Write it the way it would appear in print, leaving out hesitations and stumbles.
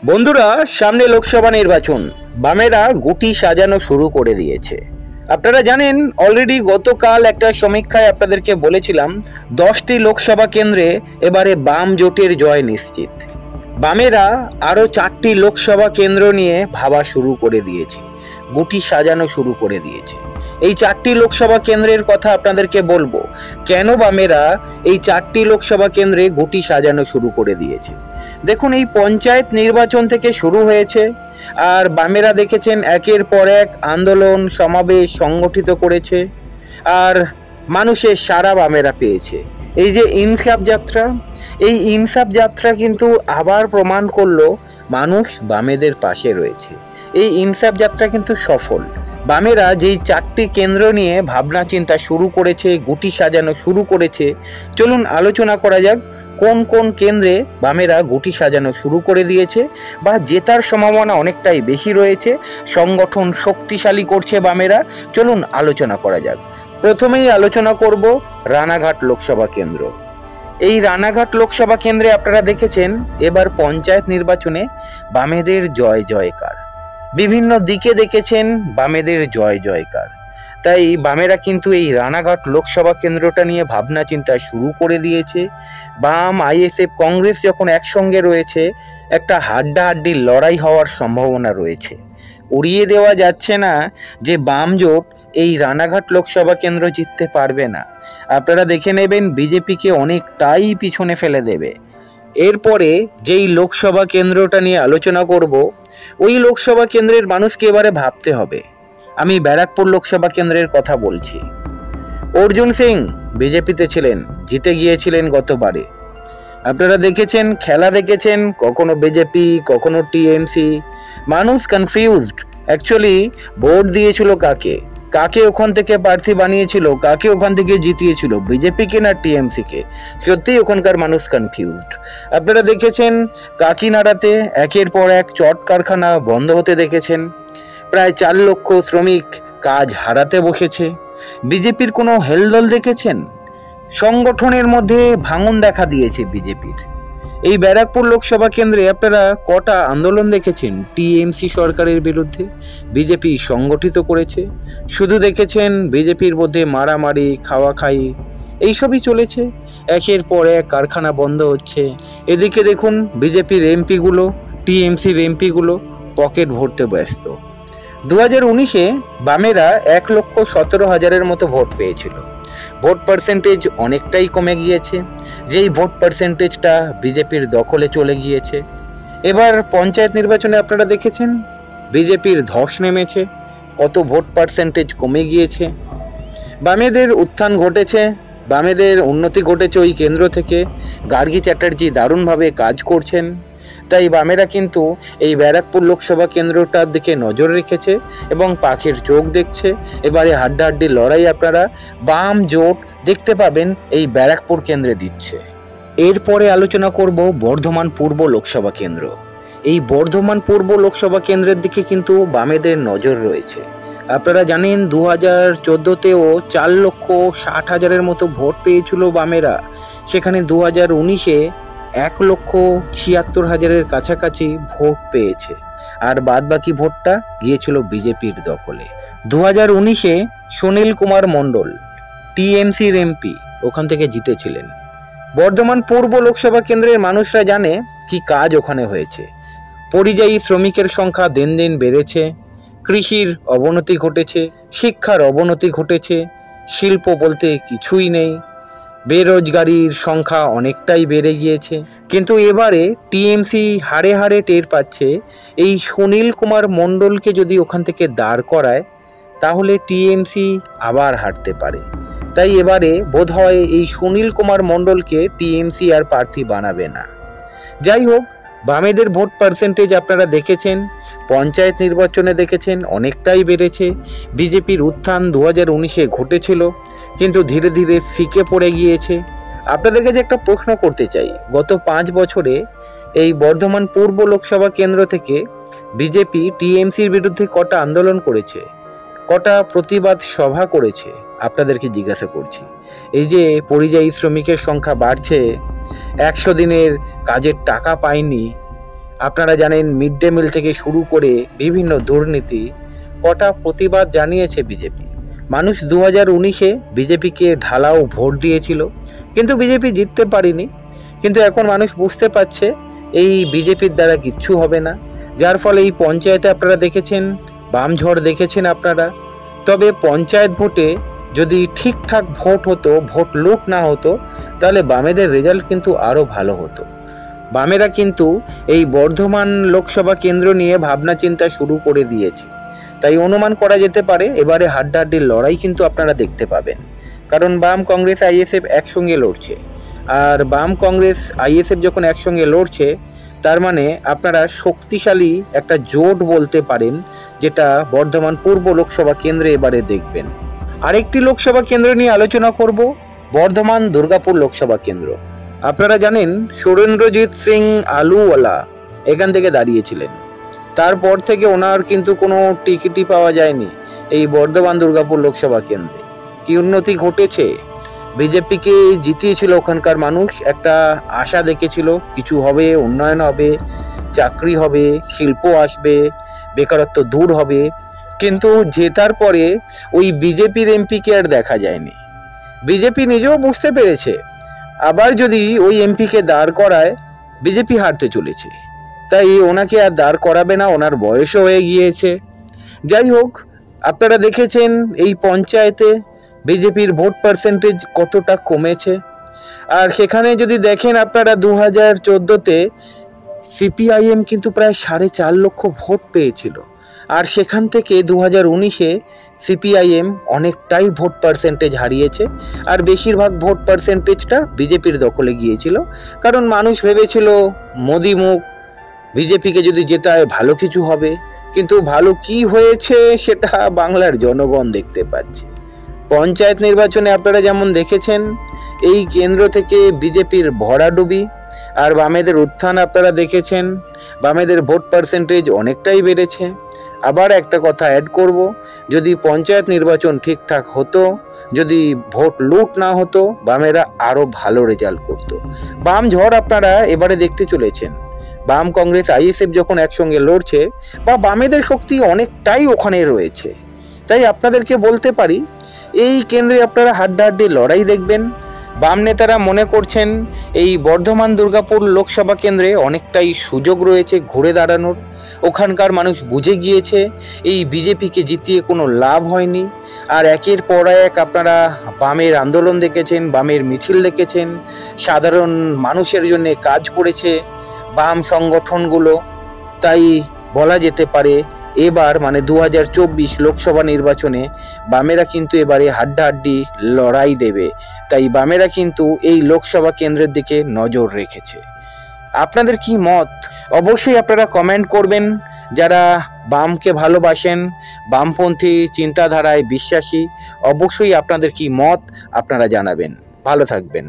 বন্ধুরা, সামনে লোকসভা নির্বাচন। বামেরা গুটি সাজানো শুরু করে দিয়েছে। আপনারা জানেন, অলরেডি গতকাল একটা সমীক্ষায় আপনাদেরকে বলেছিলাম 10টি লোকসভা কেন্দ্রে এবারে বাম জোটের জয় নিশ্চিত। বামেরা আরও 4টি লোকসভা কেন্দ্র নিয়ে ভাবা শুরু করে দিয়েছে, গুটি সাজানো শুরু করে দিয়েছে। এই 4টি লোকসভা কেন্দ্রের কথা আপনাদেরকে বলবো, কেন বামেরা এই 4টি লোকসভা কেন্দ্রে গুটি সাজানো শুরু করে দিয়েছে। দেখুন, এই পঞ্চায়েত নির্বাচন থেকে শুরু হয়েছে, আর বামেরা দেখেছেন একের পর এক আন্দোলন সমাবেশ সংগঠিত করেছে, আর মানুষের সাড়া বামেরা পেয়েছে। এই যে ইনসাফ যাত্রা, এই ইনসাফ যাত্রা কিন্তু আবার প্রমাণ করলো মানুষ বামেদের পাশে রয়েছে। এই ইনসাফ যাত্রা কিন্তু সফল। বামেরা যেই 4টি কেন্দ্র নিয়ে ভাবনা চিন্তা শুরু করেছে, গুটি সাজানো শুরু করেছে, চলুন আলোচনা করা যাক কোন কোন কেন্দ্রে বামেরা গুটি সাজানো শুরু করে দিয়েছে বা জেতার সম্ভাবনা অনেকটাই বেশি রয়েছে, সংগঠন শক্তিশালী করছে বামেরা। চলুন আলোচনা করা যাক। প্রথমেই আলোচনা করব রানাঘাট লোকসভা কেন্দ্র। এই রানাঘাট লোকসভা কেন্দ্রে আপনারা দেখেছেন এবার পঞ্চায়েত নির্বাচনে বামেদের জয় জয়কার। বিভিন্ন দিকে দেখেছেন বামেদের জয় জয়কার। তাই বামেরা কিন্তু এই রানাঘাট লোকসভা কেন্দ্রটা নিয়ে ভাবনা চিন্তা শুরু করে দিয়েছে। বাম, আইএসএফ, কংগ্রেস যখন একসঙ্গে রয়েছে, একটা হাড্ডাহাড্ডি লড়াই হওয়ার সম্ভাবনা রয়েছে। উড়িয়ে দেওয়া যাচ্ছে না যে বাম জোট এই রানাঘাট লোকসভা কেন্দ্র জিততে পারবে না। আপনারা দেখে নেবেন বিজেপিকে অনেকটাই পিছনে ফেলে দেবে। এরপরে যেই লোকসভা কেন্দ্রটা নিয়ে আলোচনা করব, ওই লোকসভা কেন্দ্রের মানুষকে এবারে ভাবতে হবে। আমি ব্যারাকপুর লোকসভা কেন্দ্রের কথা বলছি। অর্জুন সিং বিজেপিতে ছিলেন, জিতে গিয়েছিলেন গতবারে। আপনারা দেখেছেন, খেলা দেখেছেন, কখনো বিজেপি কখনো টিএমসি। মানুষ কনফিউজড অ্যাকচুয়ালি ভোট দিয়েছিল কাকে, কাকে ওখান থেকে প্রার্থী বানিয়েছিল, কাকে ওখান থেকে জিতিয়েছিল, বিজেপিকে না টিএমসিকে। সত্যিই ওখানকার মানুষ কনফিউজড। আপনারা দেখেছেন কাকিনাড়াতে একের পর এক চট কারখানা বন্ধ হতে দেখেছেন। প্রায় 4 লক্ষ শ্রমিক কাজ হারাতে বসেছে। বিজেপির কোনো হেলদোল দেখেছেন? সংগঠনের মধ্যে ভাঙন দেখা দিয়েছে বিজেপির। এই ব্যারাকপুর লোকসভা কেন্দ্রে আপনারা কটা আন্দোলন দেখেছেন টিএমসি সরকারের বিরুদ্ধে? বিজেপি সংগঠিত করেছে। শুধু দেখেছেন বিজেপির মধ্যে মারামারি, খাওয়া খাই, এইসবই চলেছে। একের পর এক কারখানা বন্ধ হচ্ছে। এদিকে দেখুন বিজেপির এমপিগুলো, টিএমসির এমপিগুলো পকেট ভরতে ব্যস্ত। 2019-এ বামেরা 1,17,000-এর মতো ভোট পেয়েছিল। ভোট পার্সেন্টেজ অনেকটাই কমে গিয়েছে, যেই ভোট পার্সেন্টেজটা বিজেপির দখলে চলে গিয়েছে। এবার পঞ্চায়েত নির্বাচনে আপনারা দেখেছেন বিজেপির ধস নেমেছে, কত ভোট পার্সেন্টেজ কমে গিয়েছে। বামেদের উত্থান ঘটেছে, বামেদের উন্নতি ঘটেছে ওই কেন্দ্র থেকে। গার্গী চ্যাটার্জি দারুণভাবে কাজ করছেন। তাই বামেরা কিন্তু এই ব্যারাকপুর লোকসভা কেন্দ্রটার দিকে নজর রেখেছে এবং পাখির চোখ দেখছে। এবারে হাড্ডাহাড্ডি লড়াই আপনারা বাম জোট দেখতে পাবেন এই ব্যারাকপুর কেন্দ্রে দিচ্ছে। এরপরে আলোচনা করব বর্ধমান পূর্ব লোকসভা কেন্দ্র। এই বর্ধমান পূর্ব লোকসভা কেন্দ্রের দিকে কিন্তু বামেদের নজর রয়েছে। আপনারা জানেন 2014-তেও 4,60,000-এর মতো ভোট পেয়েছিল বামেরা। সেখানে 2019-এ 1,76,000-এর কাছাকাছি ভোট পেয়েছে, আর বাদবাকি ভোটটা গিয়েছিল বিজেপির দখলে। 2019-এ সুনীল কুমার মণ্ডল টিএমসির এমপি ওখান থেকে জিতেছিলেন। বর্ধমান পূর্ব লোকসভা কেন্দ্রের মানুষরা জানে কি কাজ ওখানে হয়েছে। পরিযায়ী শ্রমিকের সংখ্যা দিন দিন বেড়েছে, কৃষির অবনতি ঘটেছে, শিক্ষার অবনতি ঘটেছে, শিল্প বলতে কিছুই নেই, বেরোজগারির সংখ্যা অনেকটাই বেড়ে গিয়েছে। কিন্তু এবারে টিএমসি হাড়ে হাড়ে টের পাচ্ছে এই সুনীল কুমার মণ্ডলকে যদি ওখান থেকে দাঁড় করায় তাহলে টিএমসি আবার হারতে পারে। তাই এবারে বোধহয় এই সুনীল কুমার মণ্ডলকে টিএমসি আর প্রার্থী বানাবে না। যাই হোক, বামেদের ভোট পার্সেন্টেজ আপনারা দেখেছেন, পঞ্চায়েত নির্বাচনে দেখেছেন অনেকটাই বেড়েছে। বিজেপির উত্থান 2019-এ ঘটেছিল, কিন্তু ধীরে ধীরে ফিকে পড়ে গিয়েছে। আপনাদের কাছে একটা প্রশ্ন করতে চাই, গত 5 বছরে এই বর্ধমান পূর্ব লোকসভা কেন্দ্র থেকে বিজেপি টিএমসির বিরুদ্ধে কটা আন্দোলন করেছে, কটা প্রতিবাদ সভা করেছে? আপনাদেরকে জিজ্ঞাসা করছি। এই যে পরিযায়ী শ্রমিকের সংখ্যা বাড়ছে, 100 দিনের কাজের টাকা পায়নি, আপনারা জানেন মিড ডে মিল থেকে শুরু করে বিভিন্ন দুর্নীতি কটা প্রতিবাদ জানিয়েছে বিজেপি। মানুষ 2019-এ বিজেপিকে ঢালাও ভোট দিয়েছিল, কিন্তু বিজেপি জিততে পারেনি। কিন্তু এখন মানুষ বুঝতে পারছে এই বিজেপির দ্বারা কিচ্ছু হবে না, যার ফলে এই পঞ্চায়েতে আপনারা দেখেছেন বাম ঝড় দেখেছেন আপনারা। তবে পঞ্চায়েত ভোটে যদি ঠিকঠাক ভোট হতো, ভোট লুট না হতো, তাহলে বামেদের রেজাল্ট কিন্তু আরও ভালো হতো। বামেরা কিন্তু এই বর্ধমান লোকসভা কেন্দ্র নিয়ে ভাবনা চিন্তা শুরু করে দিয়েছে। তাই অনুমান করা যেতে পারে এবারে হাড্ডাহাড্ডির লড়াই কিন্তু আপনারা দেখতে পাবেন, কারণ বাম কংগ্রেস আইএসএফ একসঙ্গে লড়ছে। আর বাম কংগ্রেস আইএসএফ যখন একসঙ্গে লড়ছে, তার মানে আপনারা শক্তিশালী একটা জোট বলতে পারেন, যেটা বর্ধমান পূর্ব লোকসভা কেন্দ্রে এবারে দেখবেন। আরেকটি লোকসভা কেন্দ্র নিয়ে আলোচনা করব, বর্ধমান দুর্গাপুর লোকসভা কেন্দ্র। আপনারা জানেন সুরেন্দ্রজিৎ সিং আলুওয়ালা এখান থেকে দাঁড়িয়েছিলেন, তারপর থেকে ওনার কিন্তু কোনো টিকিটই পাওয়া যায়নি এই বর্ধমান দুর্গাপুর লোকসভা কেন্দ্রে। কি উন্নতি ঘটেছে, বিজেপিকে জিতিয়েছিল ওখানকার মানুষ, একটা আশা দেখেছিল কিছু হবে, উন্নয়ন হবে, চাকরি হবে, শিল্প আসবে, বেকারত্ব দূর হবে। কিন্তু জেতার পরে ওই বিজেপির এমপিকে আর দেখা যায়নি। বিজেপি নিজেও বুঝতে পেরেছে আবার যদি ওই এমপিকে দাঁড় করায় বিজেপি হারতে চলেছে, তাই ওনাকে আর দাঁড় করাবে না, ওনার বয়সও হয়ে গিয়েছে। যাই হোক, আপনারা দেখেছেন এই পঞ্চায়েতে বিজেপির ভোট পার্সেন্টেজ কতটা কমেছে। আর সেখানে যদি দেখেন আপনারা 2014-তে সিপিআইএম কিন্তু প্রায় 4.5 লক্ষ ভোট পেয়েছিল, আর সেখান থেকে 2019-এ সিপিআইএম অনেকটাই ভোট পার্সেন্টেজ হারিয়েছে। আর বেশিরভাগ ভোট পার্সেন্টেজটা বিজেপির দখলে গিয়েছিল, কারণ মানুষ ভেবেছিল মোদি মুখ, বিজেপিকে যদি জেতায় ভালো কিছু হবে। কিন্তু ভালো কি হয়েছে সেটা বাংলার জনগণ দেখতে পাচ্ছে। পঞ্চায়েত নির্বাচনে আপনারা যেমন দেখেছেন এই কেন্দ্র থেকে বিজেপির ভরাডুবি আর বামেদের উত্থান আপনারা দেখেছেন, বামেদের ভোট পার্সেন্টেজ অনেকটাই বেড়েছে। আবার একটা কথা অ্যাড করব, যদি পঞ্চায়েত নির্বাচন ঠিকঠাক হতো, যদি ভোট লুট না হতো, বামেরা আরও ভালো রেজাল্ট করত। বাম ঝড় আপনারা এবারে দেখতে চলেছেন। বাম কংগ্রেস আইএসএফ যখন একসঙ্গে লড়ছে, বা বামেদের শক্তি অনেকটাই ওখানে রয়েছে, তাই আপনাদেরকে বলতে পারি এই কেন্দ্রে আপনারা হাড্ডাহাড্ডি লড়াই দেখবেন। বাম নেতারা মনে করছেন এই বর্ধমান দুর্গাপুর লোকসভা কেন্দ্রে অনেকটাই সুযোগ রয়েছে ঘুরে দাঁড়ানোর। ওখানকার মানুষ বুঝে গিয়েছে এই বিজেপিকে জিতিয়ে কোনো লাভ হয়নি। আর একের পর এক আপনারা বামের আন্দোলন দেখেছেন, বামের মিছিল দেখেছেন, সাধারণ মানুষের জন্য কাজ করেছে বাম সংগঠনগুলো। তাই বলা যেতে পারে এবার মানে 2024 লোকসভা নির্বাচনে বামেরা কিন্তু এবারে হাড্ডাহাড্ডি লড়াই দেবে। তাই বামেরা কিন্তু এই লোকসভা কেন্দ্রের দিকে নজর রেখেছে। আপনাদের কি মত অবশ্যই আপনারা কমেন্ট করবেন। যারা বামকে ভালোবাসেন, বামপন্থী চিন্তাধারায় বিশ্বাসী, অবশ্যই আপনাদের কি মত আপনারা জানাবেন। ভালো থাকবেন।